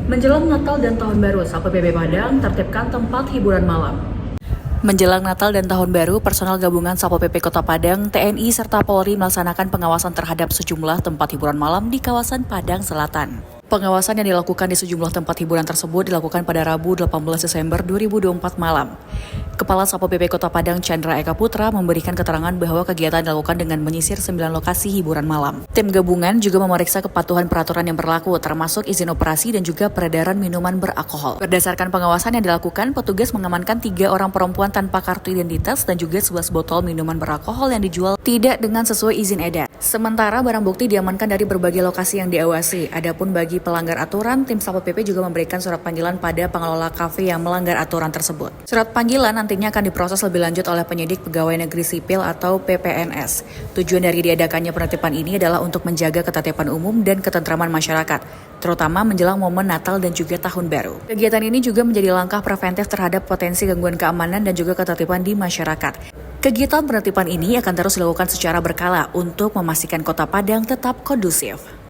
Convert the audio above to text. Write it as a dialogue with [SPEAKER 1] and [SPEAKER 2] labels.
[SPEAKER 1] Menjelang Natal dan Tahun Baru, Satpol PP Padang tertipkan tempat hiburan malam. Menjelang Natal dan Tahun Baru, personel gabungan Satpol PP Kota Padang, TNI, serta Polri melaksanakan pengawasan terhadap sejumlah tempat hiburan malam di kawasan Padang Selatan. Pengawasan yang dilakukan di sejumlah tempat hiburan tersebut dilakukan pada Rabu 18 Desember 2024 malam. Kepala Satpol PP Kota Padang Chandra Eka Putra memberikan keterangan bahwa kegiatan dilakukan dengan menyisir 9 lokasi hiburan malam. Tim gabungan juga memeriksa kepatuhan peraturan yang berlaku, termasuk izin operasi dan juga peredaran minuman beralkohol. Berdasarkan pengawasan yang dilakukan, petugas mengamankan 3 orang perempuan tanpa kartu identitas dan juga 11 botol minuman beralkohol yang dijual tidak dengan sesuai izin edar. Sementara barang bukti diamankan dari berbagai lokasi yang diawasi. Adapun bagi pelanggar aturan, tim Satpol PP juga memberikan surat panggilan pada pengelola kafe yang melanggar aturan tersebut. Surat panggilan nantinya akan diproses lebih lanjut oleh penyidik Pegawai Negeri Sipil atau PPNS. Tujuan dari diadakannya penertiban ini adalah untuk menjaga ketertiban umum dan ketentraman masyarakat, terutama menjelang momen Natal dan juga Tahun Baru. Kegiatan ini juga menjadi langkah preventif terhadap potensi gangguan keamanan dan juga ketertiban di masyarakat. Kegiatan penertiban ini akan terus dilakukan secara berkala untuk memastikan Kota Padang tetap kondusif.